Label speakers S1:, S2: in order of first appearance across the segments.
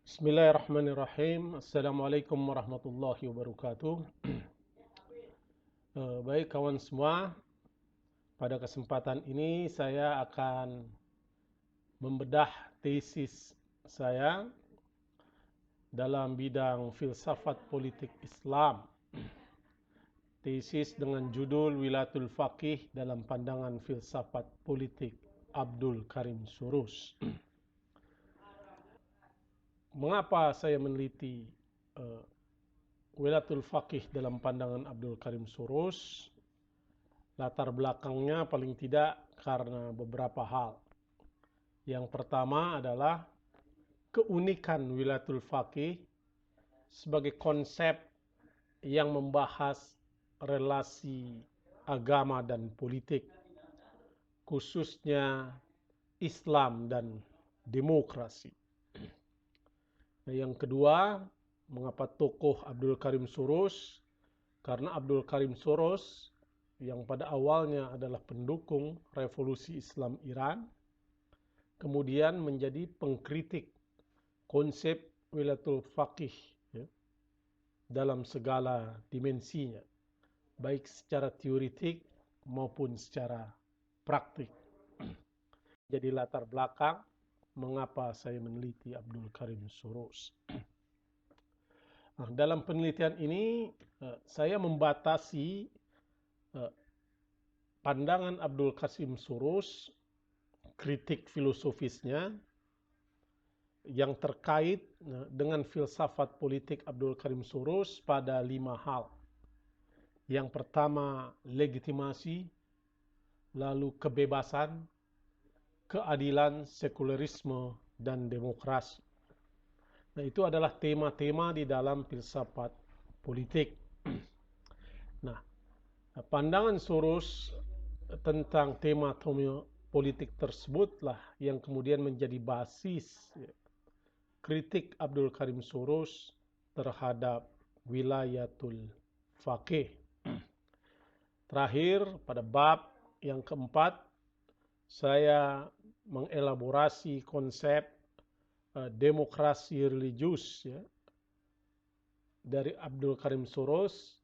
S1: Bismillahirrahmanirrahim. Assalamualaikum warahmatullahi wabarakatuh. Baik kawan semua, pada kesempatan ini saya akan membedah tesis saya dalam bidang filsafat politik Islam. Tesis dengan judul Wilayatul Faqih dalam pandangan filsafat politik Abdul Karim Surus. Mengapa saya meneliti Wilayatul Faqih dalam pandangan Abdul Karim Surus? Latar belakangnya paling tidak karena beberapa hal. Yang pertama adalah keunikan Wilayatul Faqih sebagai konsep yang membahas relasi agama dan politik, khususnya Islam dan demokrasi. Nah, yang kedua, mengapa tokoh Abdul Karim Surus? Karena Abdul Karim Surus yang pada awalnya adalah pendukung revolusi Islam Iran, kemudian menjadi pengkritik konsep Wilayatul Faqih dalam segala dimensinya, baik secara teoretik maupun secara praktik. Jadi latar belakang mengapa saya meneliti Abdul Karim Surus. Nah, dalam penelitian ini saya membatasi pandangan Abdul Karim Surus, kritik filosofisnya yang terkait dengan filsafat politik Abdul Karim Surus pada 5 hal. Yang pertama, legitimasi, lalu kebebasan, keadilan, sekularisme, dan demokrasi. Nah, itu adalah tema-tema di dalam filsafat politik. Nah, pandangan Surus tentang tema politik tersebutlah yang kemudian menjadi basis kritik Abdul Karim Surus terhadap Wilayatul Faqih. Terakhir, pada bab yang keempat, saya mengelaborasi konsep demokrasi religius dari Abdul Karim Surus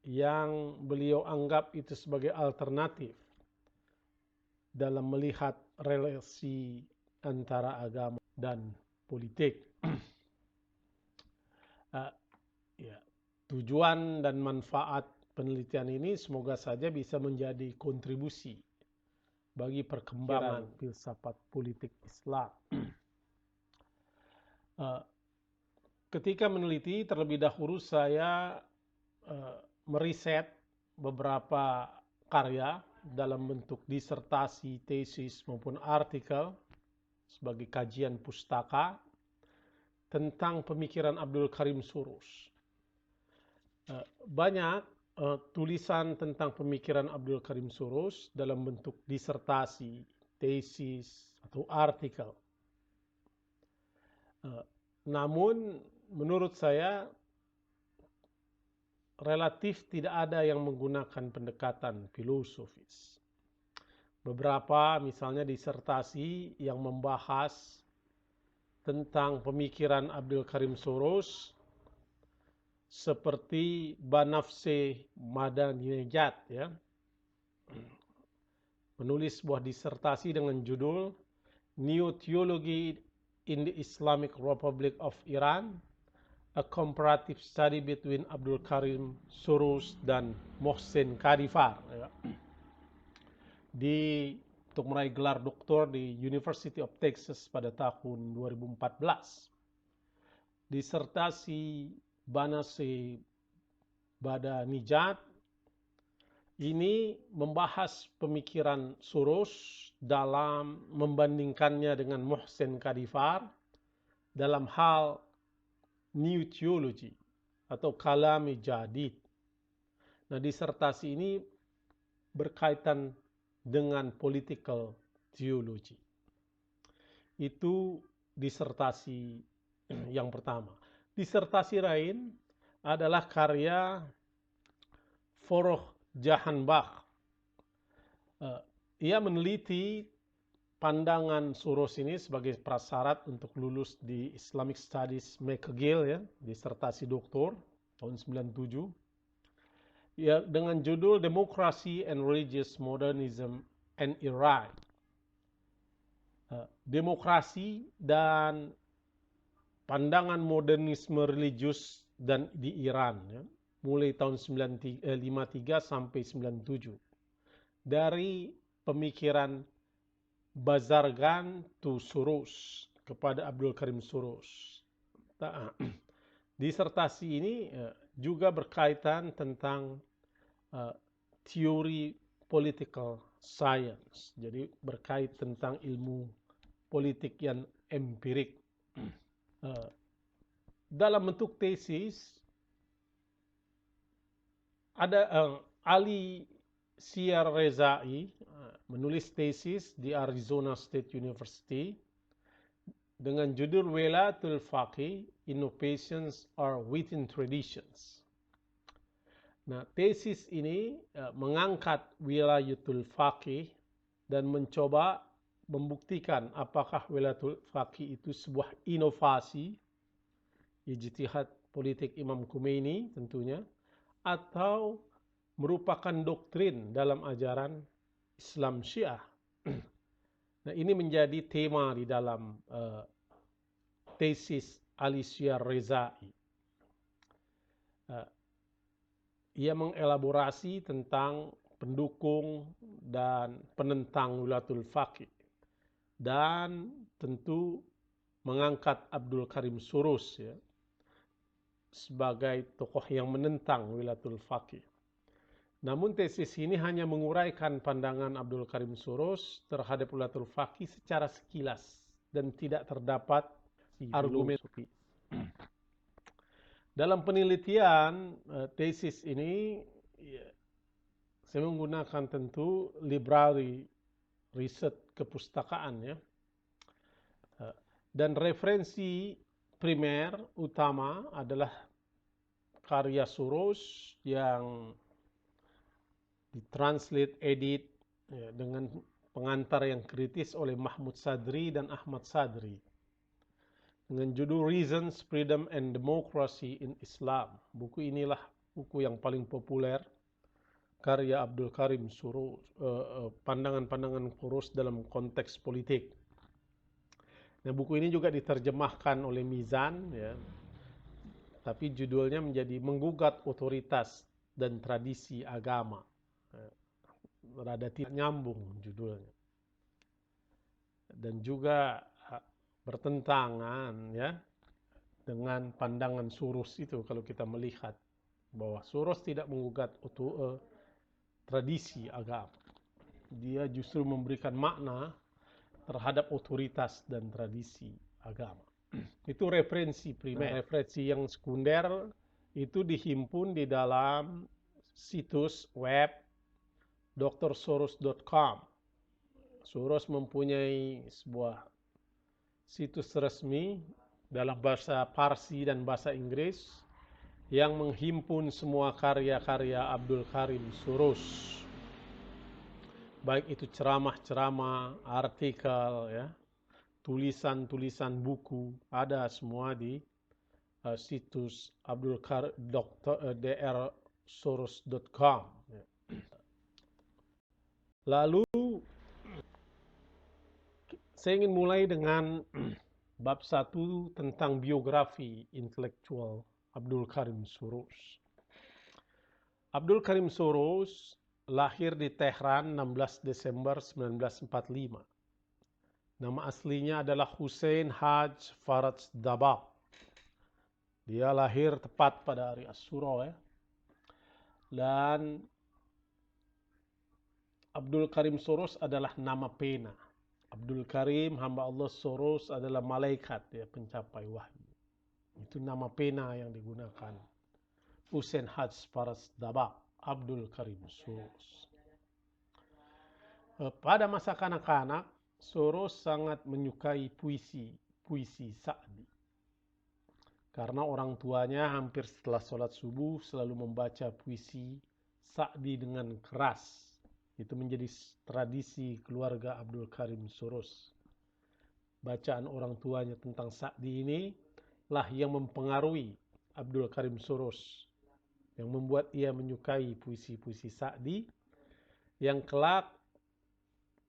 S1: yang beliau anggap itu sebagai alternatif dalam melihat relasi antara agama dan politik. Tujuan dan manfaat penelitian ini semoga saja bisa menjadi kontribusi bagi perkembangan filsafat politik Islam. Ketika meneliti, terlebih dahulu saya meriset beberapa karya dalam bentuk disertasi, tesis maupun artikel sebagai kajian pustaka tentang pemikiran Abdul Karim Surus. Banyak tulisan tentang pemikiran Abdul Karim Surus dalam bentuk disertasi, tesis, atau artikel. Namun menurut saya relatif tidak ada yang menggunakan pendekatan filosofis. Beberapa misalnya disertasi yang membahas tentang pemikiran Abdul Karim Surus seperti Banafse Madaniyat menulis sebuah disertasi dengan judul New Theology in the Islamic Republic of Iran, a comparative study between Abdul Karim Surus dan Mohsen Kadifar, untuk meraih gelar doktor di University of Texas pada tahun 2014. Disertasi Banafse Madaniyat ini membahas pemikiran Surus dalam membandingkannya dengan Mohsen Kadifar dalam hal New Theology atau Kalami Jadid. Nah, disertasi ini berkaitan dengan political theology. Itu disertasi yang pertama. Disertasi lain adalah karya Foroh Jahanbach. Ia meneliti pandangan Soros ini sebagai prasyarat untuk lulus di Islamic Studies McGill ya, disertasi doktor tahun 97. Ya, dengan judul Democracy and Religious Modernism and Iran. Demokrasi dan pandangan modernisme religius dan di Iran ya, mulai tahun 53 sampai 97. Dari pemikiran Bazargan to Soros kepada Abdul Karim Soros. Disertasi ini juga berkaitan tentang teori political science. Jadi berkait tentang ilmu politik yang empirik. Dalam bentuk tesis, ada Ali Siar Rezai menulis tesis di Arizona State University dengan judul Wilayatul Faqih, Innovations are Within Traditions. Nah, tesis ini mengangkat Wilayatul Faqih dan mencoba membuktikan apakah Wilayatul Faqih itu sebuah inovasi, ijtihad politik Imam Khomeini tentunya, atau merupakan doktrin dalam ajaran Islam Syiah. Nah, ini menjadi tema di dalam tesis Ali Siar Rezai. Ia mengelaborasi tentang pendukung dan penentang Wilayatul Faqih dan tentu mengangkat Abdul Karim Soros ya, sebagai tokoh yang menentang Wilayatul Faqih. Namun tesis ini hanya menguraikan pandangan Abdul Karim Soros terhadap Wilayatul Faqih secara sekilas dan tidak terdapat argumen. Dalam penelitian tesis ini, saya menggunakan tentu library riset kepustakaan ya, dan referensi primer utama adalah karya Soros yang ditranslate, edit ya, dengan pengantar yang kritis oleh Mahmud Sadri dan Ahmad Sadri dengan judul Reasons, Freedom and Democracy in Islam. Buku inilah buku yang paling populer karya Abdul Karim Soros, pandangan-pandangan Soros dalam konteks politik. Nah, buku ini juga diterjemahkan oleh Mizan ya, tapi judulnya menjadi Menggugat Otoritas dan Tradisi Agama. Rada tidak nyambung judulnya. Dan juga bertentangan ya dengan pandangan Soros itu kalau kita melihat bahwa Soros tidak menggugat tradisi agama. Dia justru memberikan makna terhadap otoritas dan tradisi agama. Itu referensi primer. Referensi yang sekunder itu dihimpun di dalam situs web drsoros.com. Soros mempunyai sebuah situs resmi dalam bahasa Parsi dan bahasa Inggris yang menghimpun semua karya-karya Abdul Karim Soros. Baik itu ceramah-ceramah, artikel, ya, tulisan-tulisan buku, ada semua di situs drsoros.com. Lalu saya ingin mulai dengan bab 1 tentang biografi intelektual Abdul Karim Soros. Abdul Karim Soros lahir di Tehran 16 Desember 1945. Nama aslinya adalah Hussein Haj Faraj Dabak. Dia lahir tepat pada hari Asyura ya. Dan Abdul Karim Soros adalah nama pena. Abdul Karim, hamba Allah, Soros adalah malaikat ya, pencapai wahyu. Itu nama pena yang digunakan. Hussein Haj Faraj Dabak, Abdul Karim Soros. Pada masa kanak-kanak, Soros sangat menyukai puisi Sa'di. Karena orang tuanya hampir setelah sholat subuh selalu membaca puisi Sa'di dengan keras. Itu menjadi tradisi keluarga Abdul Karim Soros. Bacaan orang tuanya tentang Sa'di ini lah yang mempengaruhi Abdul Karim Soros, yang membuat ia menyukai puisi-puisi Sa'di, yang kelak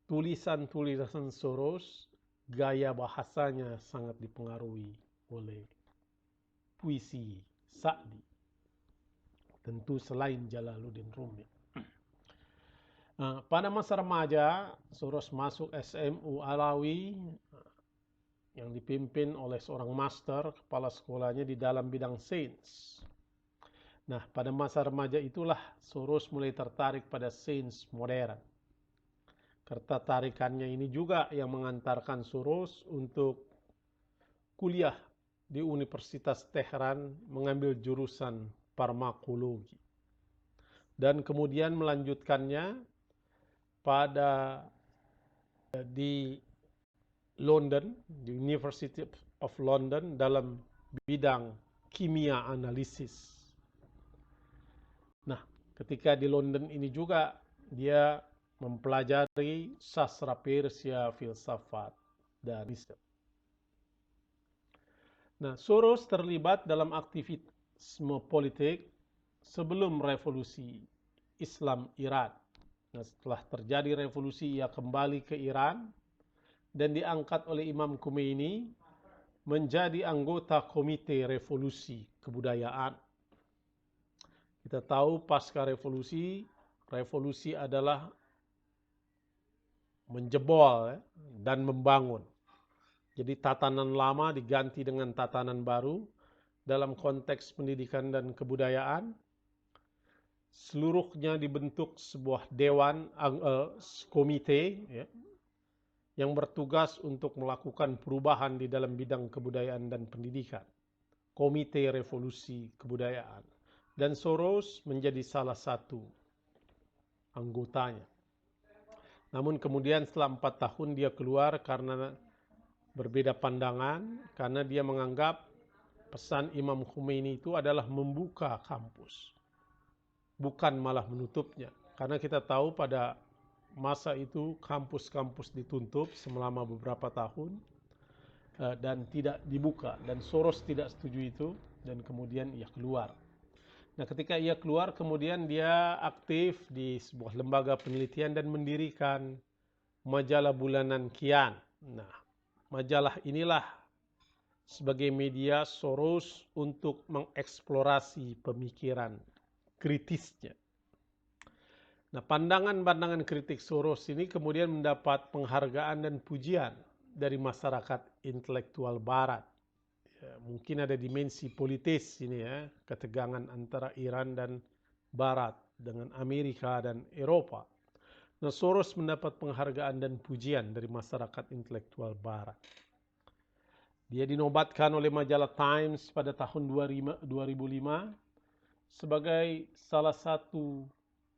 S1: tulisan-tulisan Soros, gaya bahasanya sangat dipengaruhi oleh puisi Sa'di. Tentu selain Jalaluddin Rumi. Pada masa remaja, Soros masuk SMU Alawi yang dipimpin oleh seorang master, kepala sekolahnya di dalam bidang sains. Nah, pada masa remaja itulah Soros mulai tertarik pada sains modern. Ketertarikannya ini juga yang mengantarkan Soros untuk kuliah di Universitas Tehran mengambil jurusan farmakologi. Dan kemudian melanjutkannya di London, di University of London dalam bidang kimia analisis. Nah, ketika di London ini juga dia mempelajari sastra Persia, filsafat, dan riset. Nah, Soros terlibat dalam aktivisme politik sebelum revolusi Islam Iran. Nah, setelah terjadi revolusi, ia kembali ke Iran dan diangkat oleh Imam Khomeini menjadi anggota Komite Revolusi Kebudayaan. Kita tahu pasca revolusi, revolusi adalah menjebol dan membangun. Jadi tatanan lama diganti dengan tatanan baru dalam konteks pendidikan dan kebudayaan. Seluruhnya dibentuk sebuah dewan, komite yang bertugas untuk melakukan perubahan di dalam bidang kebudayaan dan pendidikan. Komite Revolusi Kebudayaan. Dan Soros menjadi salah satu anggotanya. Namun kemudian setelah 4 tahun dia keluar karena berbeda pandangan, karena dia menganggap pesan Imam Khomeini itu adalah membuka kampus, bukan malah menutupnya. Karena kita tahu pada masa itu kampus-kampus ditutup selama beberapa tahun dan tidak dibuka, dan Soros tidak setuju itu dan kemudian ia keluar. Nah, ketika ia keluar kemudian dia aktif di sebuah lembaga penelitian dan mendirikan majalah bulanan Kian. Nah, majalah inilah sebagai media Soros untuk mengeksplorasi pemikiran kritisnya. Nah, pandangan-pandangan kritik Soros ini kemudian mendapat penghargaan dan pujian dari masyarakat intelektual Barat. Ya, mungkin ada dimensi politis ini ya, ketegangan antara Iran dan Barat dengan Amerika dan Eropa. Nah, Soros mendapat penghargaan dan pujian dari masyarakat intelektual Barat. Dia dinobatkan oleh majalah Times pada tahun 2005 sebagai salah satu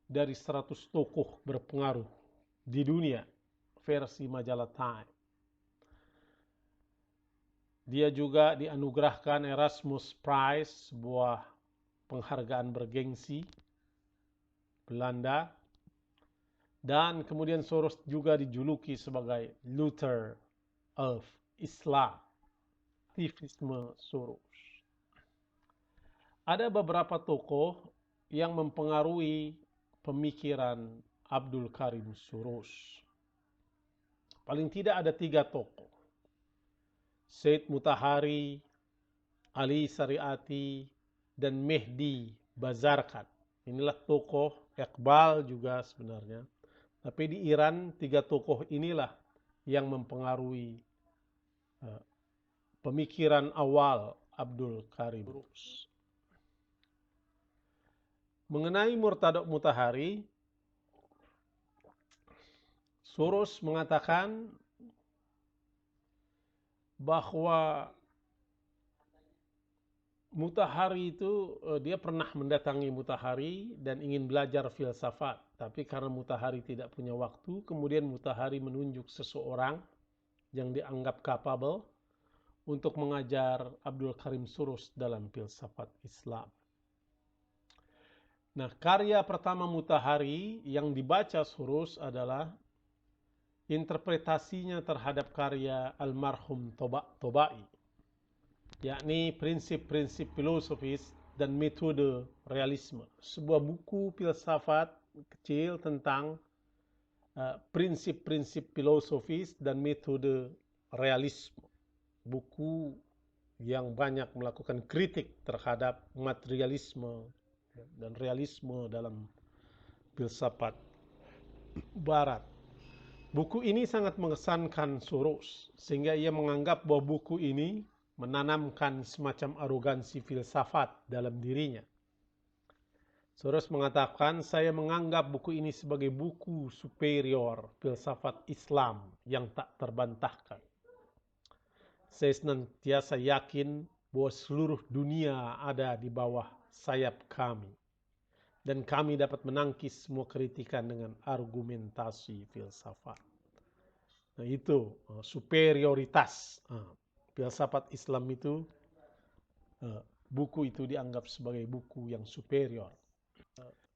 S1: dari 100 tokoh berpengaruh di dunia versi majalah Time. Dia juga dianugerahkan Erasmus Prize, sebuah penghargaan bergengsi Belanda. Dan kemudian Soros juga dijuluki sebagai Luther of Islam. Aktivisme Soros. Ada beberapa tokoh yang mempengaruhi pemikiran Abdul Karim Soros. Paling tidak ada 3 tokoh. Said Mutahari, Ali Shariati, dan Mehdi Bazarkan. Inilah tokoh, Iqbal juga sebenarnya. Tapi di Iran 3 tokoh inilah yang mempengaruhi pemikiran awal Abdul Karim Soros. Mengenai Murtado Mutahari, Soros mengatakan bahwa Mutahari itu, dia pernah mendatangi Mutahari dan ingin belajar filsafat. Tapi karena Mutahari tidak punya waktu, kemudian Mutahari menunjuk seseorang yang dianggap capable untuk mengajar Abdul Karim Soros dalam filsafat Islam. Nah, karya pertama Mutahari yang dibaca Soros adalah interpretasinya terhadap karya almarhum Tobai, yakni prinsip-prinsip filosofis dan metode realisme. Sebuah buku filsafat kecil tentang prinsip-prinsip filosofis dan metode realisme. Buku yang banyak melakukan kritik terhadap materialisme dan realisme dalam filsafat barat. Buku ini sangat mengesankan Soros, sehingga ia menganggap bahwa buku ini menanamkan semacam arogansi filsafat dalam dirinya. Soros mengatakan, saya menganggap buku ini sebagai buku superior filsafat Islam yang tak terbantahkan. Saya senantiasa yakin bahwa seluruh dunia ada di bawah sayap kami. Dan kami dapat menangkis semua kritikan dengan argumentasi filsafat. Nah itu superioritas. Filsafat Islam itu, buku itu dianggap sebagai buku yang superior.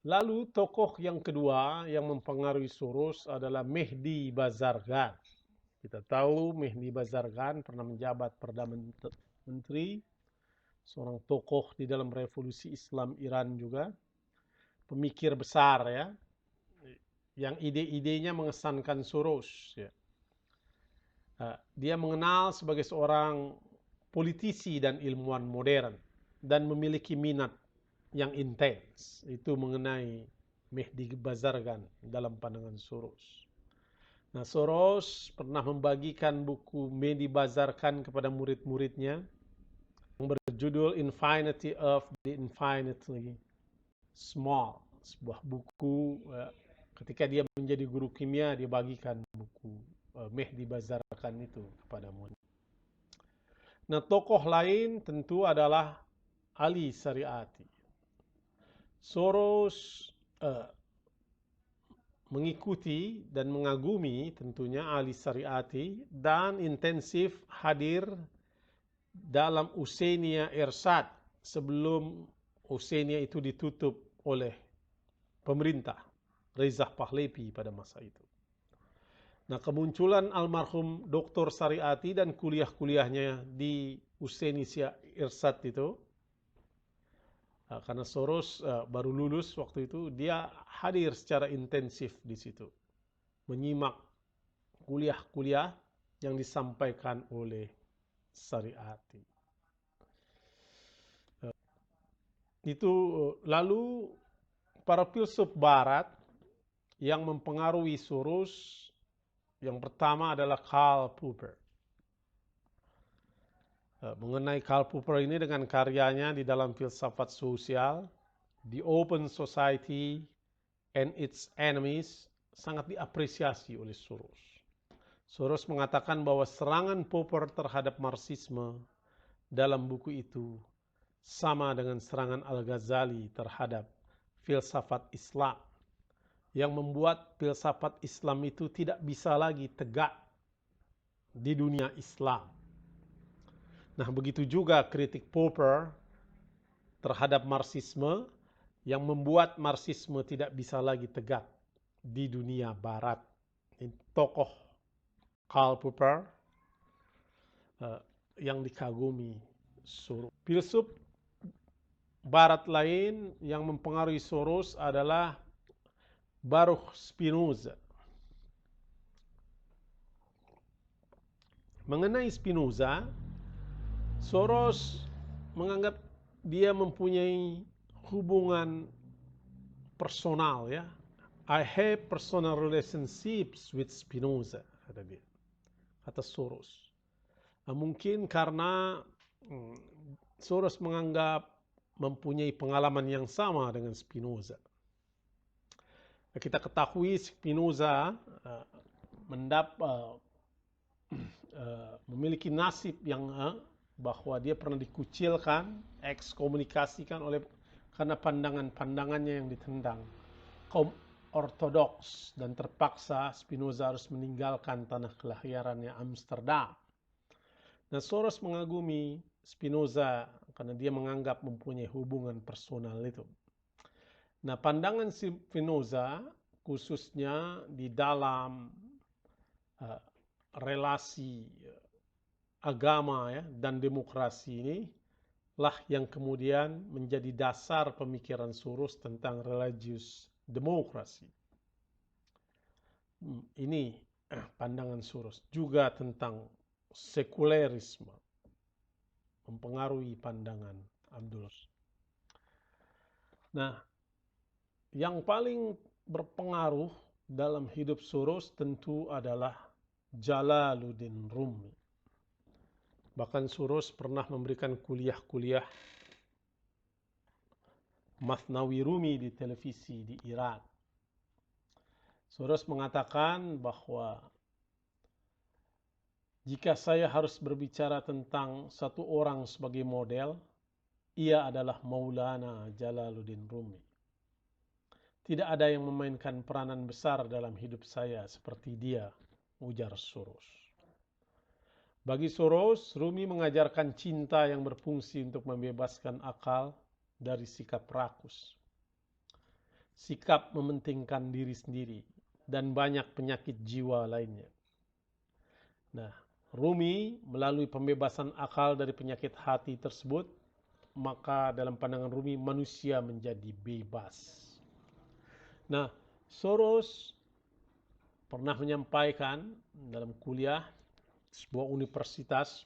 S1: Lalu tokoh yang kedua yang mempengaruhi Soros adalah Mehdi Bazargan. Kita tahu Mehdi Bazargan pernah menjabat Perdana Menteri, seorang tokoh di dalam revolusi Islam Iran juga. Pemikir besar ya, yang ide-idenya mengesankan Soros. Ya. Dia mengenal sebagai seorang politisi dan ilmuwan modern dan memiliki minat yang intens. Itu mengenai Mehdi Bazargan dalam pandangan Soros. Nah, Soros pernah membagikan buku Mehdi Bazargan kepada murid-muridnya yang berjudul Infinity of the Infinitely Small, sebuah buku. Ketika dia menjadi guru kimia, dia bagikan buku Mehdi Bazargan itu kepada murid. Nah, tokoh lain tentu adalah Ali Shariati. Soros mengikuti dan mengagumi tentunya Ali Shariati dan intensif hadir dalam Husseiniya Irsyad sebelum Husseiniya itu ditutup oleh pemerintah Reza Pahlavi pada masa itu. Nah, kemunculan almarhum Dr. Shariati dan kuliah-kuliahnya di Husseiniya Irsyad itu, karena Soros baru lulus waktu itu, dia hadir secara intensif di situ, menyimak kuliah-kuliah yang disampaikan oleh Shariati. Itu lalu para filsuf Barat yang mempengaruhi Soros, yang pertama adalah Karl Popper. Mengenai Karl Popper ini dengan karyanya di dalam filsafat sosial, The Open Society and Its Enemies, sangat diapresiasi oleh Soros. Soros mengatakan bahwa serangan Popper terhadap Marxisme dalam buku itu sama dengan serangan Al-Ghazali terhadap filsafat Islam, yang membuat filsafat Islam itu tidak bisa lagi tegak di dunia Islam. Nah, begitu juga kritik Popper terhadap Marxisme yang membuat Marxisme tidak bisa lagi tegak di dunia Barat. Ini tokoh Karl Popper yang dikagumi Soros. Filsuf Barat lain yang mempengaruhi Soros adalah Baruch Spinoza. Mengenai Spinoza, Soros menganggap dia mempunyai hubungan personal ya. I have personal relationships with Spinoza, kata dia. Kata Soros. Nah, mungkin karena Soros menganggap mempunyai pengalaman yang sama dengan Spinoza. Kita ketahui Spinoza memiliki nasib yang bahwa dia pernah dikucilkan, ekskomunikasikan karena pandangan-pandangannya yang ditentang kaum ortodoks, dan terpaksa Spinoza harus meninggalkan tanah kelahirannya Amsterdam. Nah, Soros mengagumi Spinoza karena dia menganggap mempunyai hubungan personal itu. Nah, pandangan Spinoza khususnya di dalam relasi agama ya dan demokrasi ini lah yang kemudian menjadi dasar pemikiran Soros tentang religious demokrasi. Ini pandangan Soros juga tentang sekulerisme mempengaruhi pandangan Abdul. Nah, yang paling berpengaruh dalam hidup Soros tentu adalah Jalaluddin Rumi. Bahkan Soros pernah memberikan kuliah-kuliah Mathnawi Rumi di televisi di Iran. Soros mengatakan bahwa jika saya harus berbicara tentang satu orang sebagai model, ia adalah Maulana Jalaluddin Rumi. Tidak ada yang memainkan peranan besar dalam hidup saya seperti dia, ujar Soros. Bagi Soros, Rumi mengajarkan cinta yang berfungsi untuk membebaskan akal dari sikap rakus, sikap mementingkan diri sendiri, dan banyak penyakit jiwa lainnya. Nah, Rumi melalui pembebasan akal dari penyakit hati tersebut, maka dalam pandangan Rumi manusia menjadi bebas. Nah, Soros pernah menyampaikan dalam kuliah sebuah universitas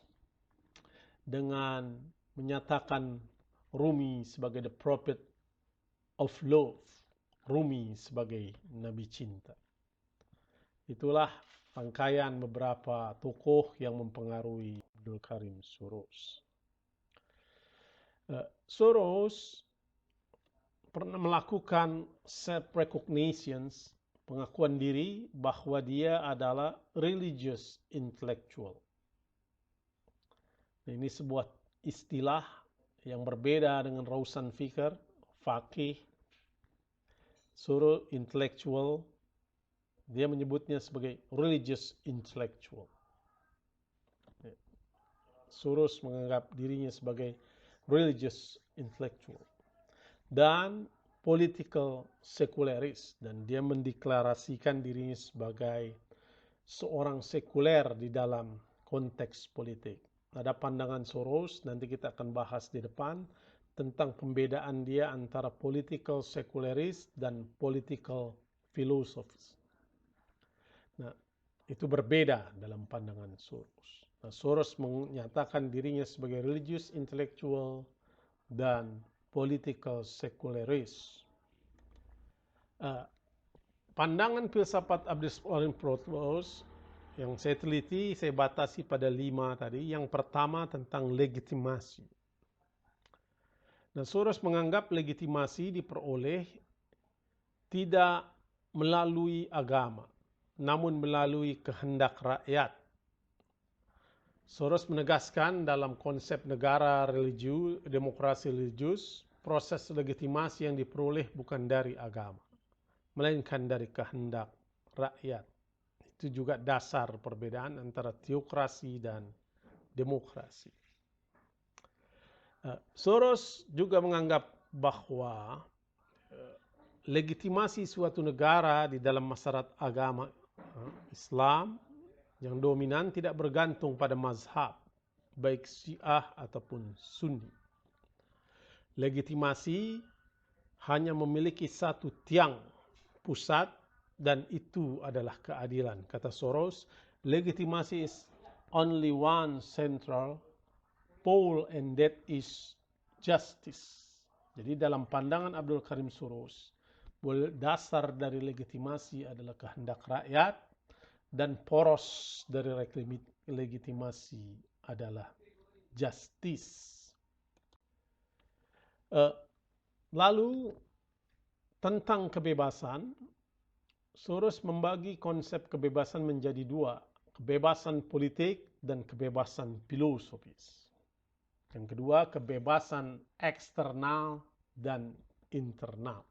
S1: dengan menyatakan Rumi sebagai the prophet of love, Rumi sebagai nabi cinta. Itulah rangkaian beberapa tokoh yang mempengaruhi Abdul Karim Soros. Soros pernah melakukan self-recognition, pengakuan diri bahwa dia adalah religious intellectual. Ini sebuah istilah yang berbeda dengan Rausan Fikr, Faqih. Soros intellectual, dia menyebutnya sebagai religious intellectual. Soros menganggap dirinya sebagai religious intellectual dan political secularist, dan dia mendeklarasikan dirinya sebagai seorang sekuler di dalam konteks politik. Ada pandangan Soros, nanti kita akan bahas di depan, tentang pembedaan dia antara political secularist dan political philosophies. Nah, itu berbeda dalam pandangan Soros. Nah, Soros menyatakan dirinya sebagai religious intellectual dan political secularist. Pandangan filsafat Abdul Karim Soros yang saya teliti, saya batasi pada 5 tadi. Yang pertama tentang legitimasi. Nah, Soros menganggap legitimasi diperoleh tidak melalui agama, namun melalui kehendak rakyat. Soros menegaskan dalam konsep negara religius, demokrasi religius, proses legitimasi yang diperoleh bukan dari agama, melainkan dari kehendak rakyat. Itu juga dasar perbedaan antara teokrasi dan demokrasi. Soros juga menganggap bahwa legitimasi suatu negara di dalam masyarakat agama Islam yang dominan tidak bergantung pada mazhab, baik Syiah ataupun Sunni. Legitimasi hanya memiliki satu tiang pusat dan itu adalah keadilan. Kata Soros, legitimasi is only one central pole and that is justice. Jadi dalam pandangan Abdul Karim Soros, dasar dari legitimasi adalah kehendak rakyat, dan poros dari legitimasi adalah justice. Lalu tentang kebebasan, Soros membagi konsep kebebasan menjadi 2, kebebasan politik dan kebebasan filosofis. Yang kedua, kebebasan eksternal dan internal.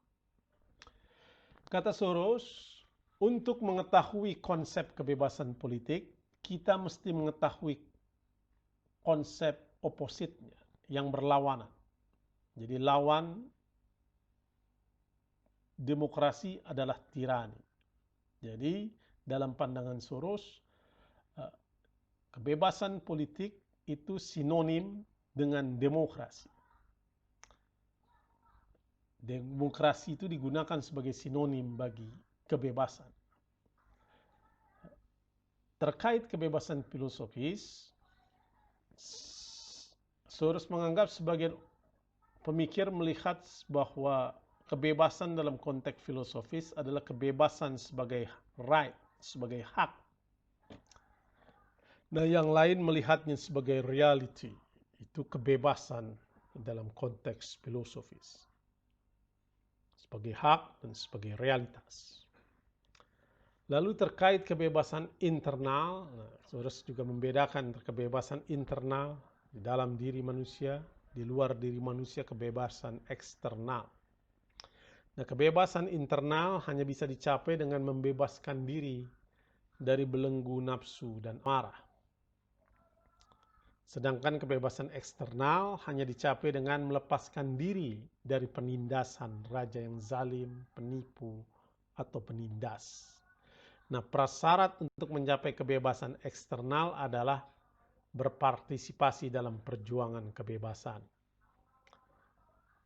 S1: Kata Soros, untuk mengetahui konsep kebebasan politik, kita mesti mengetahui konsep opositnya, yang berlawanan. Jadi lawan demokrasi adalah tirani. Jadi dalam pandangan Soros, kebebasan politik itu sinonim dengan demokrasi. Demokrasi itu digunakan sebagai sinonim bagi kebebasan. Terkait kebebasan filosofis, Soros menganggap sebagian pemikir melihat bahwa kebebasan dalam konteks filosofis adalah kebebasan sebagai right, sebagai hak. Nah, yang lain melihatnya sebagai reality, itu kebebasan dalam konteks filosofis, sebagai hak dan sebagai realitas. Lalu terkait kebebasan internal, Soros juga membedakan kebebasan internal di dalam diri manusia, di luar diri manusia kebebasan eksternal. Nah, kebebasan internal hanya bisa dicapai dengan membebaskan diri dari belenggu nafsu dan marah. Sedangkan kebebasan eksternal hanya dicapai dengan melepaskan diri dari penindasan raja yang zalim, penipu, atau penindas. Nah, prasyarat untuk mencapai kebebasan eksternal adalah berpartisipasi dalam perjuangan kebebasan,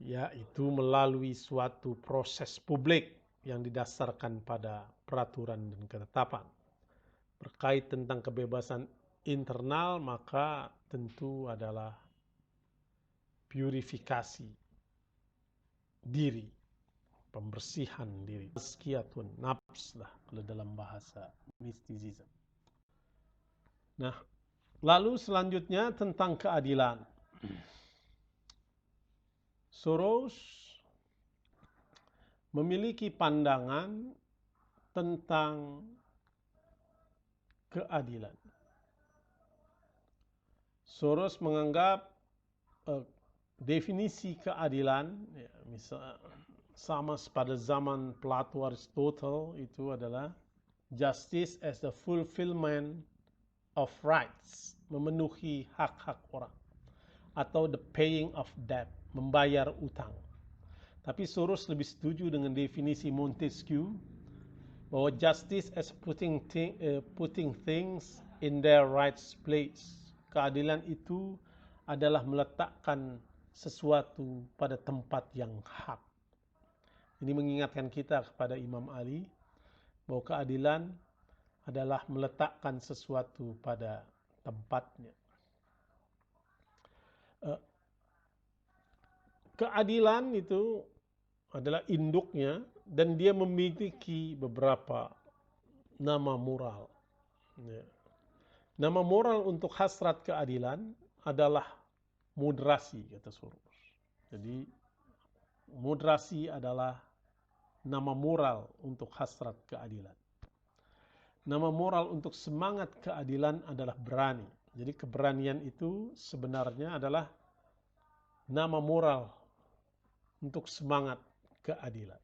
S1: yaitu melalui suatu proses publik yang didasarkan pada peraturan dan ketetapan. Berkait tentang kebebasan internal, maka tentu adalah purifikasi diri, pembersihan diri, tazkiyatun nafs lah kalau dalam bahasa mistisism. Nah, lalu selanjutnya tentang keadilan. Soros memiliki pandangan tentang keadilan. Soros menganggap definisi keadilan, misal sama pada zaman Plato, Aristotle, itu adalah justice as the fulfillment of rights, memenuhi hak-hak orang, atau the paying of debt, membayar utang. Tapi Soros lebih setuju dengan definisi Montesquieu bahwa justice as putting things in their right place. Keadilan itu adalah meletakkan sesuatu pada tempat yang hak. Ini mengingatkan kita kepada Imam Ali bahwa keadilan adalah meletakkan sesuatu pada tempatnya. Keadilan itu adalah induknya dan dia memiliki beberapa nama moral. Nama moral untuk hasrat keadilan adalah moderasi, kata Soros. Jadi moderasi adalah nama moral untuk hasrat keadilan. Nama moral untuk semangat keadilan adalah berani. Jadi keberanian itu sebenarnya adalah nama moral untuk semangat keadilan.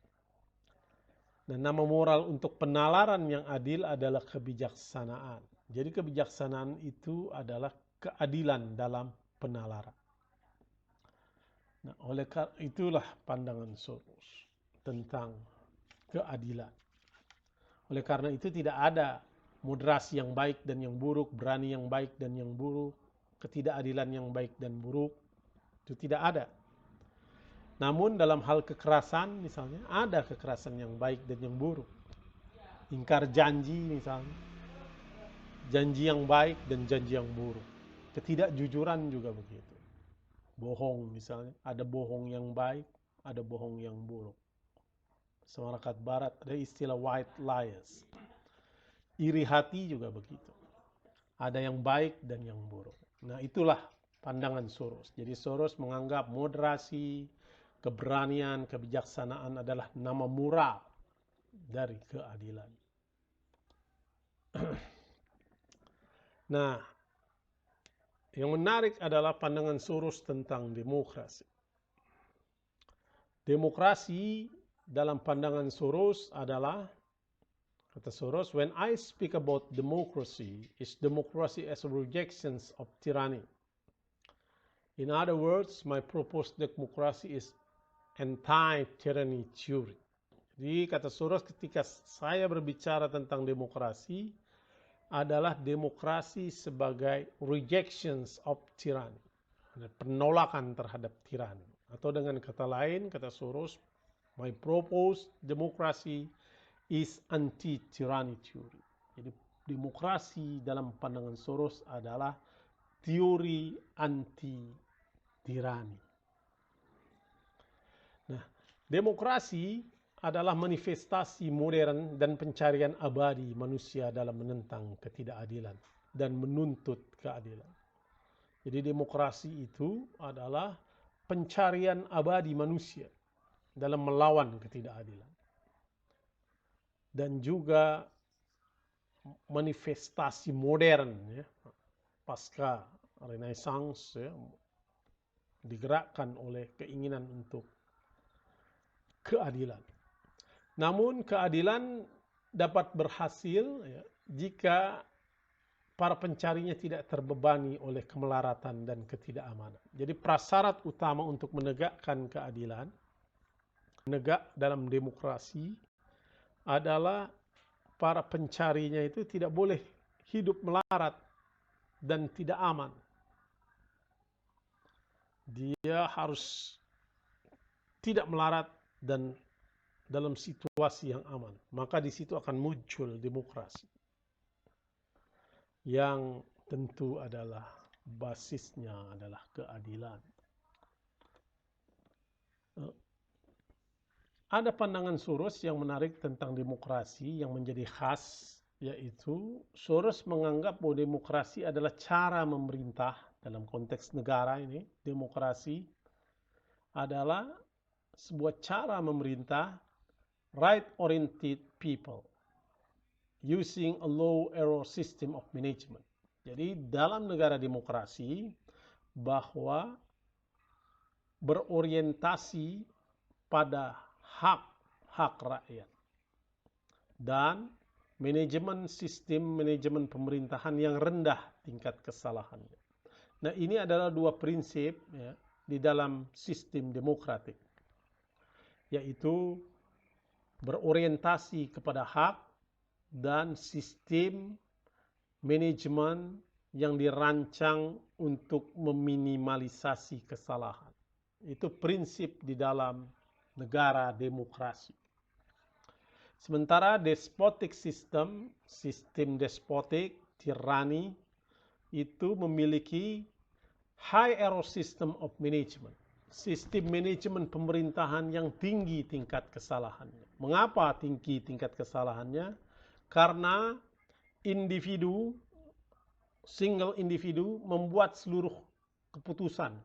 S1: Dan nama moral untuk penalaran yang adil adalah kebijaksanaan. Jadi kebijaksanaan itu adalah keadilan dalam penalaran. Nah, oleh karena itulah pandangan Soros tentang keadilan. Oleh karena itu tidak ada moderasi yang baik dan yang buruk, berani yang baik dan yang buruk, ketidakadilan yang baik dan buruk, itu tidak ada. Namun dalam hal kekerasan misalnya, ada kekerasan yang baik dan yang buruk. Ingkar janji misalnya, janji yang baik dan janji yang buruk. Ketidakjujuran juga begitu. Bohong misalnya, ada bohong yang baik, ada bohong yang buruk. Masyarakat Barat ada istilah white lies. Iri hati juga begitu. Ada yang baik dan yang buruk. Nah, itulah pandangan Soros. Jadi Soros menganggap moderasi, keberanian, kebijaksanaan adalah nama moral dari keadilan. Nah, yang menarik adalah pandangan Soros tentang demokrasi. Demokrasi dalam pandangan Soros adalah, kata Soros, when I speak about democracy, is democracy as a rejection of tyranny. In other words, my proposed democracy is anti-tyranny theory. Jadi kata Soros, ketika saya berbicara tentang demokrasi, adalah demokrasi sebagai rejections of tyranny, penolakan terhadap tirani. Atau dengan kata lain, kata Soros, my proposed democracy is anti-tyranny theory. Jadi demokrasi dalam pandangan Soros adalah teori anti-tirani. Nah, demokrasi adalah manifestasi modern dan pencarian abadi manusia dalam menentang ketidakadilan dan menuntut keadilan. Jadi demokrasi itu adalah pencarian abadi manusia dalam melawan ketidakadilan. Dan juga manifestasi modern, ya, pasca Renaissance, ya, digerakkan oleh keinginan untuk keadilan. Namun keadilan dapat berhasil, ya, jika para pencarinya tidak terbebani oleh kemelaratan dan ketidakamanan. Jadi prasyarat utama untuk menegakkan keadilan, menegak dalam demokrasi, adalah para pencarinya itu tidak boleh hidup melarat dan tidak aman. Dia harus tidak melarat dan dalam situasi yang aman. Maka di situ akan muncul demokrasi yang tentu adalah basisnya adalah keadilan. Ada pandangan Soros yang menarik tentang demokrasi yang menjadi khas, yaitu Soros menganggap bahwa demokrasi adalah cara memerintah dalam konteks negara ini. Demokrasi adalah sebuah cara memerintah right-oriented people using a low-error system of management. Jadi dalam negara demokrasi bahwa berorientasi pada hak rakyat dan sistem manajemen pemerintahan yang rendah tingkat kesalahannya. Nah, ini adalah dua prinsip, ya, di dalam sistem demokratik, yaitu berorientasi kepada hak dan sistem manajemen yang dirancang untuk meminimalisasi kesalahan. Itu prinsip di dalam negara demokrasi. Sementara despotic system, sistem despotik, tirani, itu memiliki high error system of management. Sistem manajemen pemerintahan yang tinggi tingkat kesalahannya. Mengapa tinggi tingkat kesalahannya? Karena single individu membuat seluruh keputusan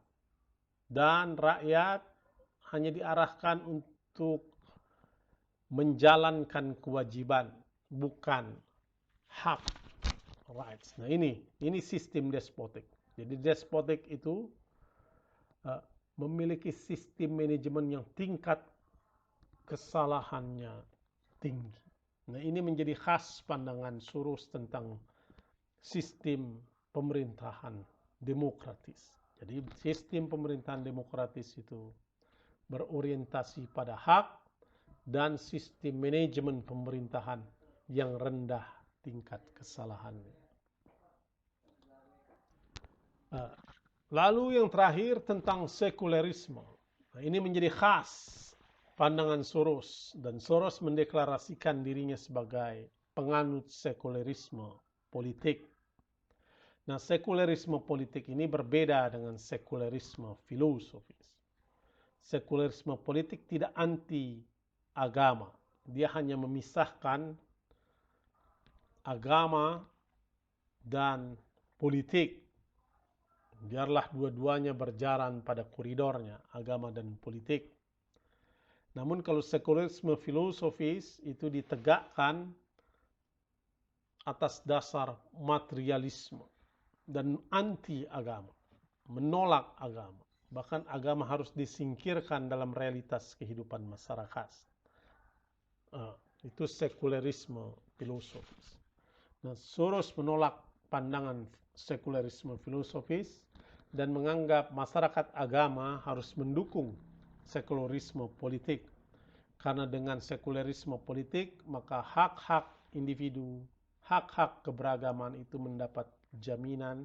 S1: dan rakyat hanya diarahkan untuk menjalankan kewajiban, bukan hak, rights. Nah, ini sistem despotik. Jadi despotik itu memiliki sistem manajemen yang tingkat kesalahannya tinggi. Nah, ini menjadi khas pandangan Soros tentang sistem pemerintahan demokratis. Jadi sistem pemerintahan demokratis itu berorientasi pada hak dan sistem manajemen pemerintahan yang rendah tingkat kesalahannya. Lalu yang terakhir tentang sekulerisme. Nah, ini menjadi khas pandangan Soros, dan Soros mendeklarasikan dirinya sebagai penganut sekulerisme politik. Nah, sekulerisme politik ini berbeda dengan sekulerisme filosofis. Sekulerisme politik tidak anti agama. Dia hanya memisahkan agama dan politik. Biarlah dua-duanya berjalan pada koridornya, agama dan politik. Namun kalau sekulerisme filosofis itu ditegakkan atas dasar materialisme dan anti agama, menolak agama. Bahkan agama harus disingkirkan dalam realitas kehidupan masyarakat. Itu sekulerisme filosofis. Nah, Soros menolak pandangan sekulerisme filosofis dan menganggap masyarakat agama harus mendukung sekulerisme politik Karena dengan sekulerisme politik, maka hak-hak individu, hak-hak keberagaman itu mendapat jaminan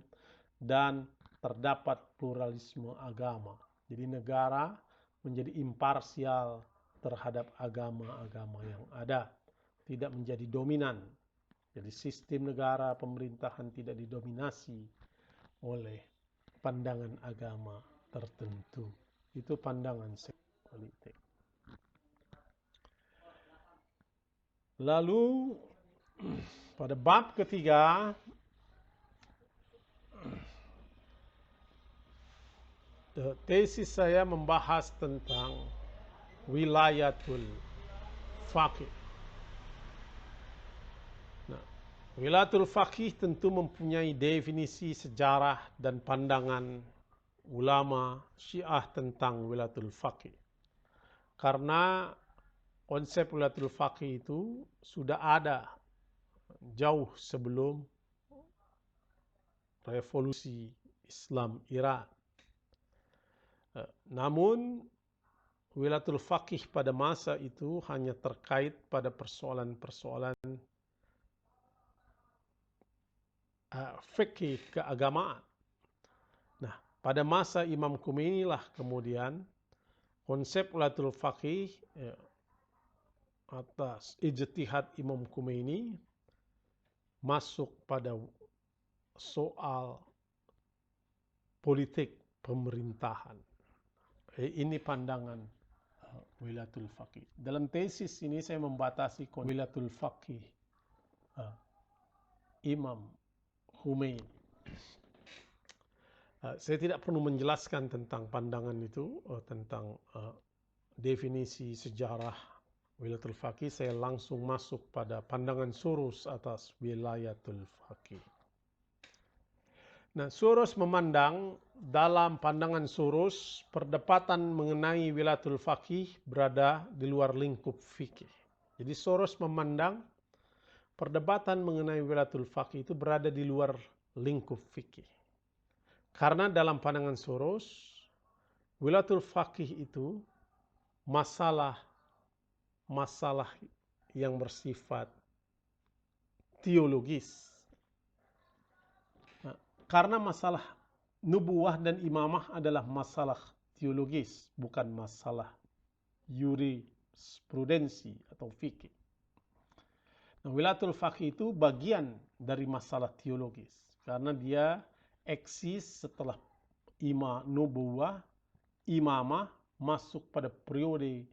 S1: dan terdapat pluralisme agama. Jadi negara menjadi imparsial terhadap agama-agama yang ada, tidak menjadi dominan. Jadi sistem negara pemerintahan tidak didominasi oleh pandangan agama tertentu. Itu pandangan politik. Lalu pada bab ketiga, tesis saya membahas tentang wilayatul faqih. Wilayatul faqih tentu mempunyai definisi sejarah dan pandangan ulama Syiah tentang wilayatul faqih. Karena konsep wilayatul faqih itu sudah ada jauh sebelum revolusi Islam Iran. Namun wilayatul faqih pada masa itu hanya terkait pada persoalan-persoalan fikih keagamaan. Nah, pada masa Imam Khomeini lah kemudian konsep wilayatul faqih atas ijtihad Imam Khomeini masuk pada soal politik pemerintahan. Ini pandangan wilayatul faqih. Dalam tesis ini saya membatasi wilayatul faqih Imam Khomeini. Saya tidak perlu menjelaskan tentang pandangan itu, tentang definisi sejarah wilayatul faqih. Saya langsung masuk pada pandangan Soros atas wilayatul faqih. Nah, Soros memandang, dalam pandangan Soros, perdebatan mengenai wilayatul faqih berada di luar lingkup fikih. Jadi Soros memandang perdebatan mengenai wilayatul faqih itu berada di luar lingkup fikih. Karena dalam pandangan Soros, wilayatul faqih itu masalah yang bersifat teologis. Nah, karena masalah nubuwah dan imamah adalah masalah teologis, bukan masalah jurisprudensi atau fikih. Nah, wilayatul faqih itu bagian dari masalah teologis karena dia eksis setelah nubuwah, imamah masuk pada periode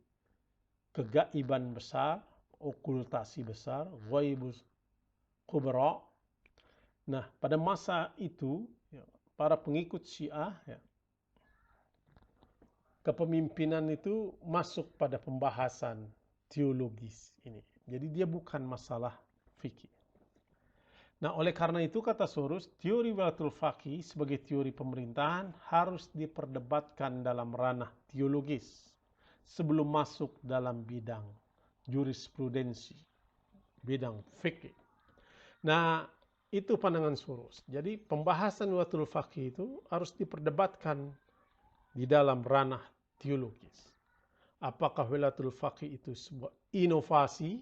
S1: kegaiban besar, okultasi besar, ghaibus kubra. Nah, pada masa itu para pengikut Syiah kepemimpinan itu masuk pada pembahasan teologis ini. Jadi dia bukan masalah fikih. Nah, oleh karena itu kata Soros, teori wilayatul faqih sebagai teori pemerintahan harus diperdebatkan dalam ranah teologis sebelum masuk dalam bidang jurisprudensi, bidang fikih. Nah, itu pandangan Soros. Jadi pembahasan wilayatul faqih itu harus diperdebatkan di dalam ranah teologis. Apakah wilayatul faqih itu sebuah inovasi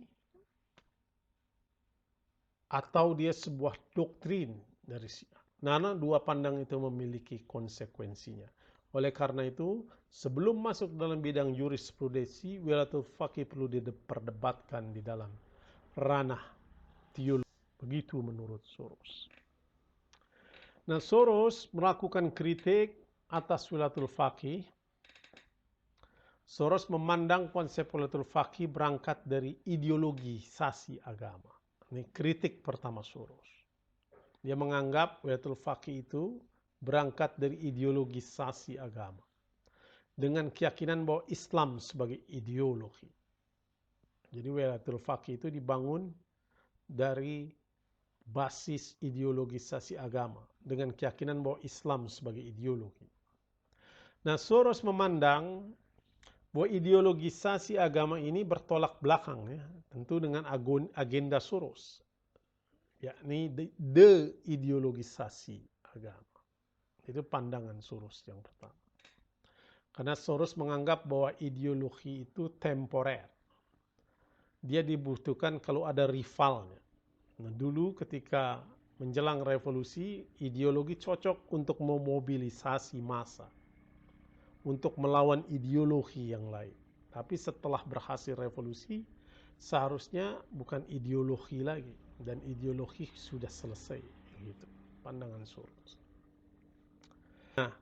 S1: atau dia sebuah doktrin dari Syiah? Nah, dua pandang itu memiliki konsekuensinya. Oleh karena itu, sebelum masuk dalam bidang jurisprudensi, wilayatul faqih perlu diperdebatkan di dalam ranah teologi. Begitu menurut Soros. Nah, Soros melakukan kritik atas wilayatul faqih. Soros memandang konsep wilayatul faqih berangkat dari ideologisasi agama. Ini kritik pertama Soros. Dia menganggap wilayatul faqih itu berangkat dari ideologisasi agama. Dengan keyakinan bahwa Islam sebagai ideologi. Jadi wilayatul faqih itu dibangun dari basis ideologisasi agama. Dengan keyakinan bahwa Islam sebagai ideologi. Nah, Soros memandang bahwa ideologisasi agama ini bertolak belakang tentu dengan agenda Soros, yakni de-ideologisasi agama. Itu pandangan Soros yang pertama. Karena Soros menganggap bahwa ideologi itu temporer. dia dibutuhkan kalau ada rivalnya. Nah, dulu ketika menjelang revolusi, ideologi cocok untuk memobilisasi massa, untuk melawan ideologi yang lain. Tapi setelah berhasil revolusi, seharusnya bukan ideologi lagi, dan ideologi sudah selesai. Gitu, pandangan Soros. Nah,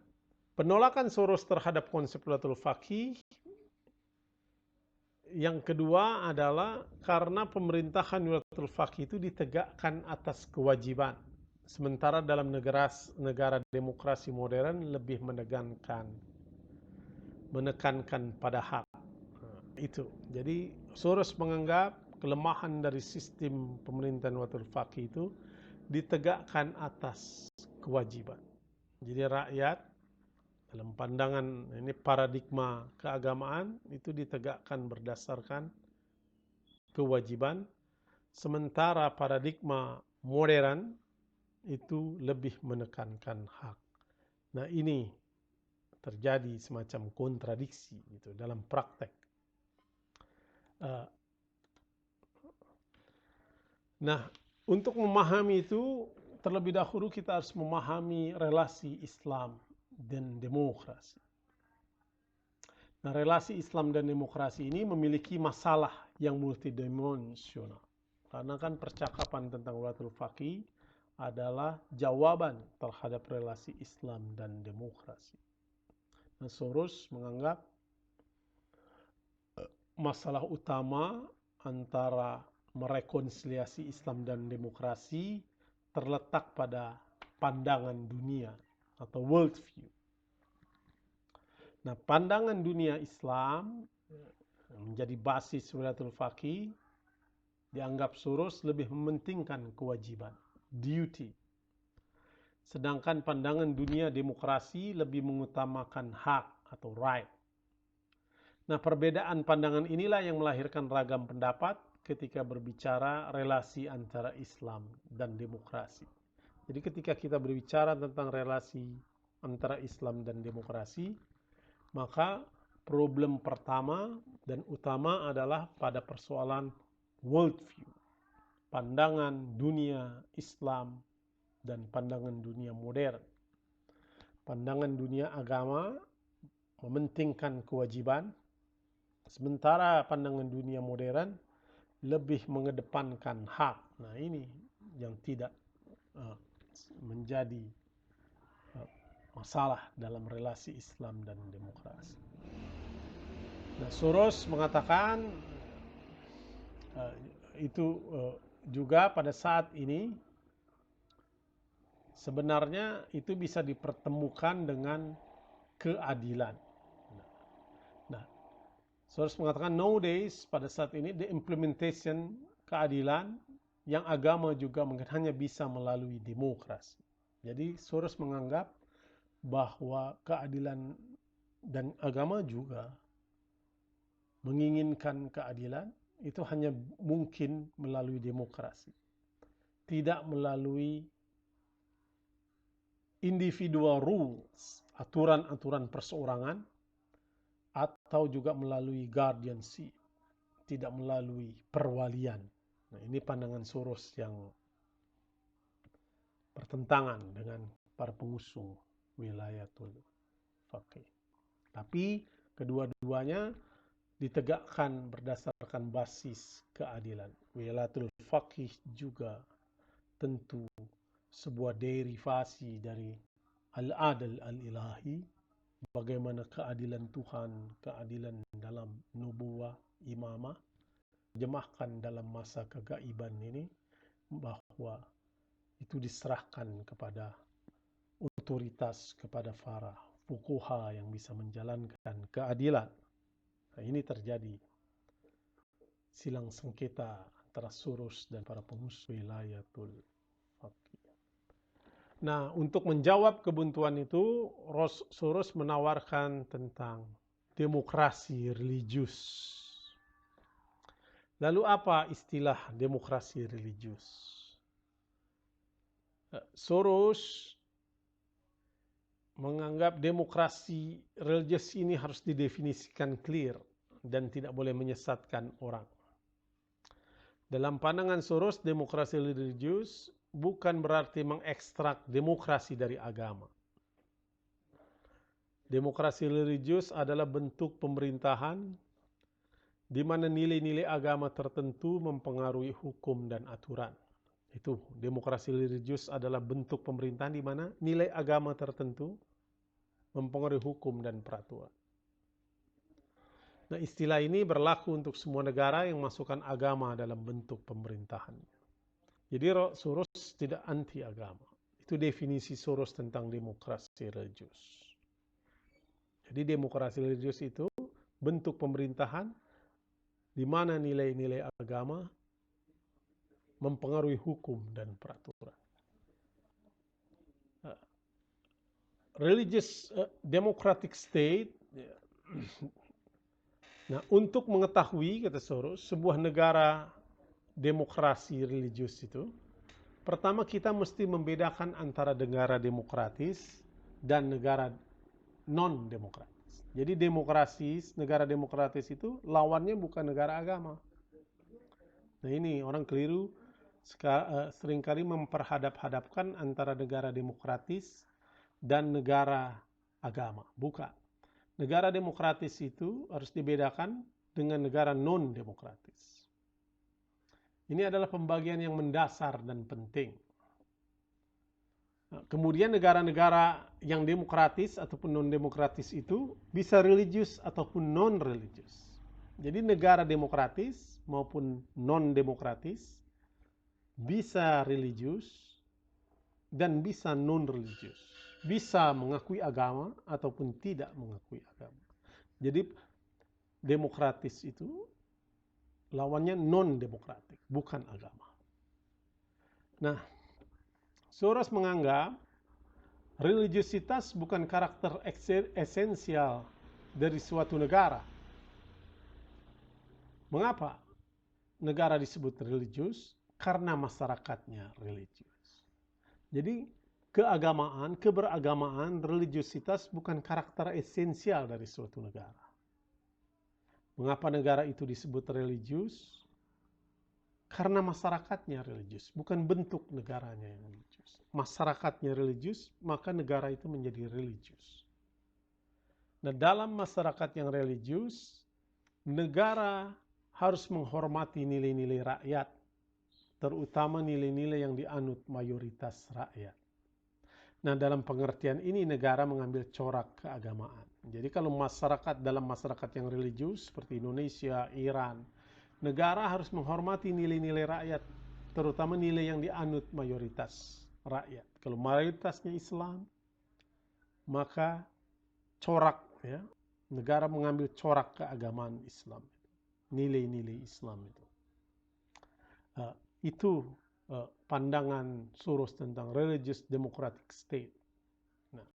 S1: penolakan Soros terhadap konsep Walatul Faqih yang kedua adalah karena pemerintahan Walatul Faqih itu ditegakkan atas kewajiban. Sementara dalam negara demokrasi modern lebih menekankan pada hak. Itu. Jadi Soros menganggap kelemahan dari sistem pemerintahan Walatul Faqih itu ditegakkan atas kewajiban. Jadi rakyat dalam pandangan ini paradigma keagamaan itu ditegakkan berdasarkan kewajiban, sementara paradigma modern itu lebih menekankan hak. Nah, ini terjadi semacam kontradiksi gitu dalam praktek. Nah, untuk memahami itu terlebih dahulu kita harus memahami relasi Islam dan demokrasi. Nah, relasi Islam dan demokrasi ini memiliki masalah yang multidimensional. Karena kan percakapan tentang Walatul Faqih adalah jawaban terhadap relasi Islam dan demokrasi. Nah, Soros menganggap masalah utama antara merekonsiliasi Islam dan demokrasi terletak pada pandangan dunia atau world view. Nah, pandangan dunia Islam menjadi basis Walatul Faqih dianggap Soros lebih mementingkan kewajiban, duty. Sedangkan pandangan dunia demokrasi lebih mengutamakan hak atau right. Nah, perbedaan pandangan inilah yang melahirkan ragam pendapat ketika berbicara relasi antara Islam dan demokrasi. Jadi ketika kita berbicara tentang relasi antara Islam dan demokrasi, maka problem pertama dan utama adalah pada persoalan worldview, pandangan dunia Islam dan pandangan dunia modern. Pandangan dunia agama mementingkan kewajiban, sementara pandangan dunia modern lebih mengedepankan hak. Nah, ini yang tidak menjadi masalah dalam relasi Islam dan demokrasi. Nah, Soros mengatakan itu juga pada saat ini sebenarnya itu bisa dipertemukan dengan keadilan. Nah, Soros mengatakan nowadays pada saat ini the implementation keadilan yang agama juga mungkin hanya bisa melalui demokrasi. Jadi Soros menganggap bahwa keadilan dan agama juga menginginkan keadilan itu hanya mungkin melalui demokrasi, tidak melalui individual rules, aturan-aturan perseorangan, atau juga melalui guardianship, tidak melalui perwalian. Nah, ini pandangan Soros yang bertentangan dengan para pengusung Wilayatul Faqih. Tapi kedua-duanya ditegakkan berdasarkan basis keadilan. Wilayatul Faqih juga tentu sebuah derivasi dari al-adl al-ilahi, bagaimana keadilan Tuhan, keadilan dalam nubuwah, imamah, jemahkan dalam masa kegaiban ini, bahwa itu diserahkan kepada otoritas, kepada para fuqaha yang bisa menjalankan keadilan. Nah, ini terjadi silang sengketa antara Soros dan para pengusung Wilayatul Faqih. Nah, untuk menjawab kebuntuan itu, Soros menawarkan tentang demokrasi religius. Lalu apa istilah demokrasi religius? Soros menganggap demokrasi religius ini harus didefinisikan clear dan tidak boleh menyesatkan orang. Dalam pandangan Soros, demokrasi religius bukan berarti mengekstrak demokrasi dari agama. Demokrasi religius adalah bentuk pemerintahan di mana nilai-nilai agama tertentu mempengaruhi hukum dan aturan. Itu demokrasi religius adalah bentuk pemerintahan di mana nilai agama tertentu mempengaruhi hukum dan peraturan. Nah, istilah ini berlaku untuk semua negara yang masukkan agama dalam bentuk pemerintahannya. Jadi Soros tidak anti agama. Itu definisi Soros tentang demokrasi religius. Jadi demokrasi religius itu bentuk pemerintahan di mana nilai-nilai agama mempengaruhi hukum dan peraturan. Religious democratic state. Nah, untuk mengetahui, kata Soros, sebuah negara demokrasi religius itu, pertama kita mesti membedakan antara negara demokratis dan negara non-demokratis. Jadi negara demokratis itu lawannya bukan negara agama. Nah, ini orang keliru seringkali memperhadap-hadapkan antara negara demokratis dan negara agama. Bukan. Negara demokratis itu harus dibedakan dengan negara non-demokratis. Ini adalah pembagian yang mendasar dan penting. Nah, kemudian negara-negara yang demokratis ataupun non-demokratis itu bisa religius ataupun non-religius. Jadi negara demokratis maupun non-demokratis bisa religius dan bisa non-religius. Bisa mengakui agama ataupun tidak mengakui agama. Jadi demokratis itu lawannya non-demokratik, bukan agama. Nah, Soros menganggap religiusitas bukan karakter esensial dari suatu negara. Mengapa negara disebut religius? Karena masyarakatnya religius. Jadi keberagamaan, religiusitas bukan karakter esensial dari suatu negara. Mengapa negara itu disebut religius? Karena masyarakatnya religius, bukan bentuk negaranya yang religius. Masyarakatnya religius, maka negara itu menjadi religius. Nah, dalam masyarakat yang religius, negara harus menghormati nilai-nilai rakyat, terutama nilai-nilai yang dianut mayoritas rakyat. Nah, dalam pengertian ini negara mengambil corak keagamaan. Jadi kalau dalam masyarakat yang religius seperti Indonesia, Iran, negara harus menghormati nilai-nilai rakyat, terutama nilai yang dianut mayoritas rakyat. Kalau mayoritasnya Islam, maka corak, ya, negara mengambil corak keagamaan Islam, nilai-nilai Islam itu. Itu pandangan Soros tentang religious democratic state. Nah,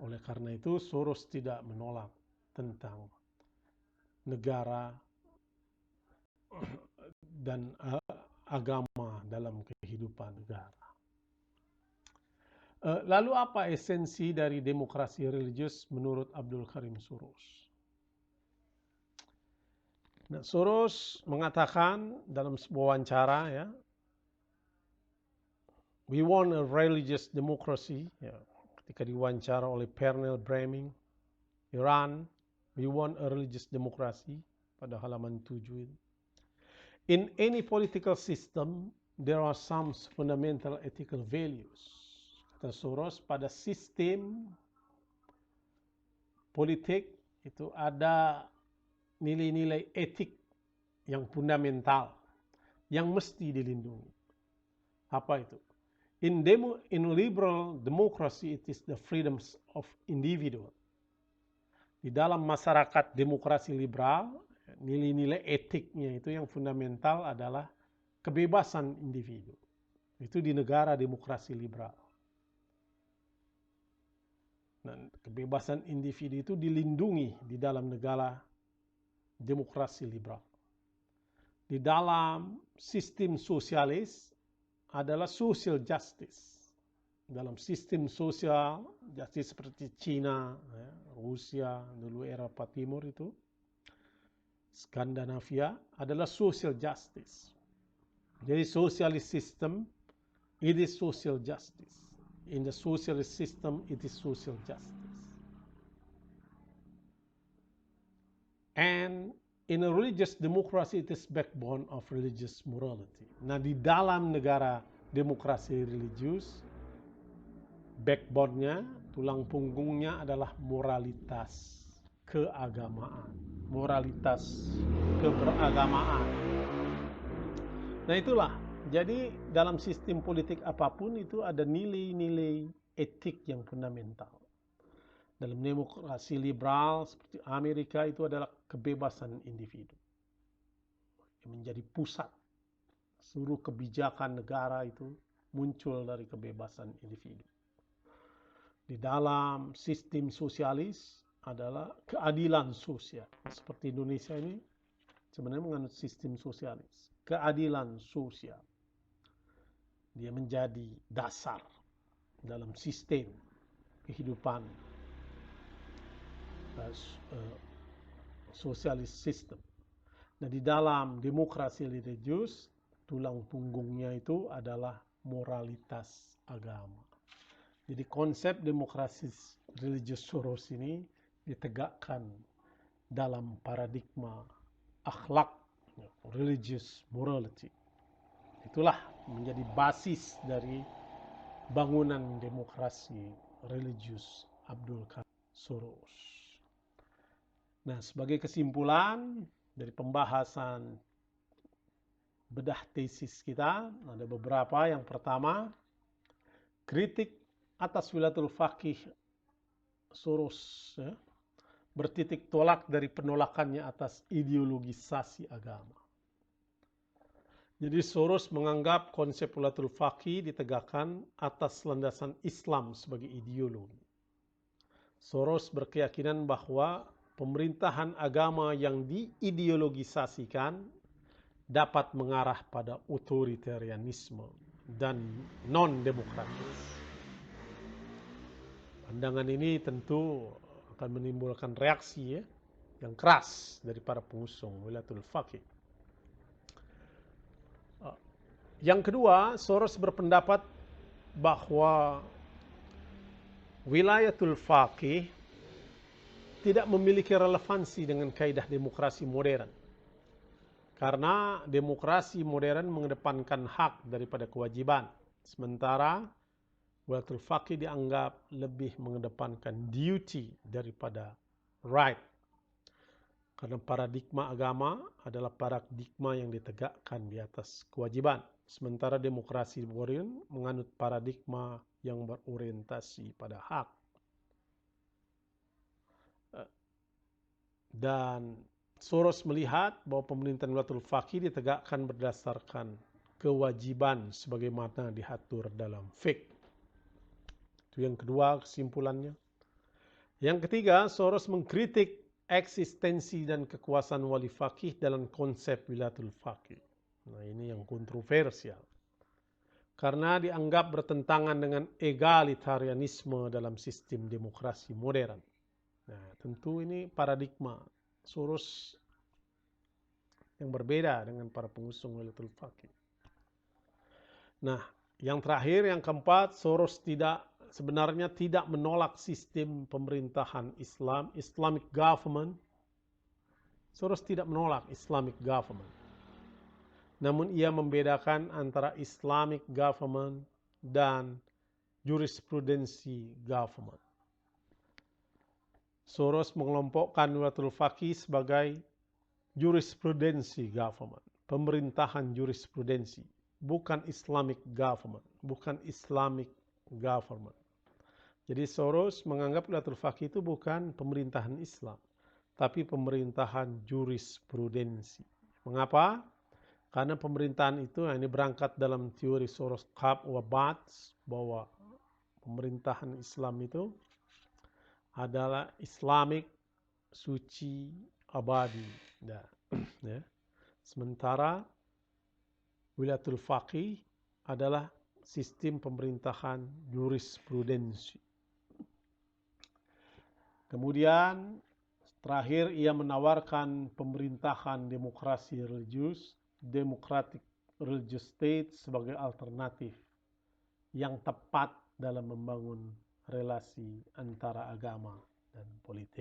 S1: oleh karena itu Soros tidak menolak tentang negara dan agama dalam kehidupan negara. Lalu apa esensi dari demokrasi religius menurut Abdul Karim Soros? Nah, Soros mengatakan dalam sebuah wawancara, ya, we want a religious democracy, ya, ketika diwawancara oleh Pernell Breming, Iran, we want a religious democracy, pada halaman 7. In any political system, there are some fundamental ethical values. Kata Soros, pada sistem politik itu ada nilai-nilai etik yang fundamental yang mesti dilindungi. Apa itu? In liberal democracy, it is the freedoms of individual. Di dalam masyarakat demokrasi liberal, nilai-nilai etiknya itu yang fundamental adalah kebebasan individu. Itu di negara demokrasi liberal. Dan kebebasan individu itu dilindungi di dalam negara demokrasi liberal. Di dalam sistem sosialis adalah social justice. Dalam sistem sosial justice seperti Cina, ya, Rusia, dulu Eropa Timur itu, Skandinavia adalah social justice. Jadi socialist system, it is social justice. In the socialist system, it is social justice. And in a religious democracy, it is backbone of religious morality. Nah, di dalam negara demokrasi religius, backbone-nya, tulang punggungnya adalah moralitas keagamaan, moralitas keberagamaan. Nah, itulah. Jadi dalam sistem politik apapun itu ada nilai-nilai etik yang fundamental. Dalam demokrasi liberal seperti Amerika itu adalah kebebasan individu yang menjadi pusat. Seluruh kebijakan negara itu muncul dari kebebasan individu. Di dalam sistem sosialis adalah keadilan sosial. Seperti Indonesia ini sebenarnya menganut sistem sosialis. Keadilan sosial. Dia menjadi dasar dalam sistem kehidupan sosialis sistem. Nah, di dalam demokrasi religius, tulang punggungnya itu adalah moralitas agama. Jadi konsep demokrasi religius Soros ini ditegakkan dalam paradigma akhlak, religious morality. Itulah menjadi basis dari bangunan demokrasi religius Abdul Karim Soros. Nah, sebagai kesimpulan dari pembahasan bedah tesis kita, ada beberapa. Yang pertama, kritik atas wilayatul faqih Soros, ya, bertitik tolak dari penolakannya atas ideologisasi agama. Jadi Soros menganggap konsep wilayatul faqih ditegakkan atas landasan Islam sebagai ideologi. Soros berkeyakinan bahwa pemerintahan agama yang diideologisasikan dapat mengarah pada otoritarianisme dan non-demokratis. Pandangan ini tentu akan menimbulkan reaksi yang keras dari para pengusung wilayatul faqih. Yang kedua, Soros berpendapat bahwa wilayatul faqih tidak memiliki relevansi dengan kaidah demokrasi modern. Karena demokrasi modern mengedepankan hak daripada kewajiban. Sementara wilayatul faqih dianggap lebih mengedepankan duty daripada right. Karena paradigma agama adalah paradigma yang ditegakkan di atas kewajiban. Sementara demokrasi modern menganut paradigma yang berorientasi pada hak. Dan Soros melihat bahwa pemerintahan wilayatul faqih ditegakkan berdasarkan kewajiban sebagaimana diatur dalam fiqh. Itu yang kedua kesimpulannya. Yang ketiga, Soros mengkritik eksistensi dan kekuasaan wali faqih dalam konsep wilayatul faqih. Nah, ini yang kontroversial. Karena dianggap bertentangan dengan egalitarianisme dalam sistem demokrasi modern. Nah, tentu ini paradigma Soros yang berbeda dengan para pengusung wilayatul faqih. Nah, yang terakhir, yang keempat, Soros sebenarnya tidak menolak sistem pemerintahan Islam, Islamic government. Soros tidak menolak Islamic government. Namun ia membedakan antara Islamic government dan jurisprudensi government. Soros mengelompokkan wilayatul faqih sebagai jurisprudensi government, pemerintahan jurisprudensi, bukan Islamic government, bukan Islamic government. Jadi Soros menganggap wilayatul faqih itu bukan pemerintahan Islam, tapi pemerintahan jurisprudensi. Mengapa? Karena pemerintahan itu, ini berangkat dalam teori Soros Qab wa Bats, bahwa pemerintahan Islam itu adalah Islamic, suci, abadi. Ya. Sementara wilayatul faqih adalah sistem pemerintahan jurisprudensi. Kemudian Terakhir, ia menawarkan pemerintahan demokrasi religius, democratic religious state sebagai alternatif yang tepat dalam membangun relasi antara agama dan politik.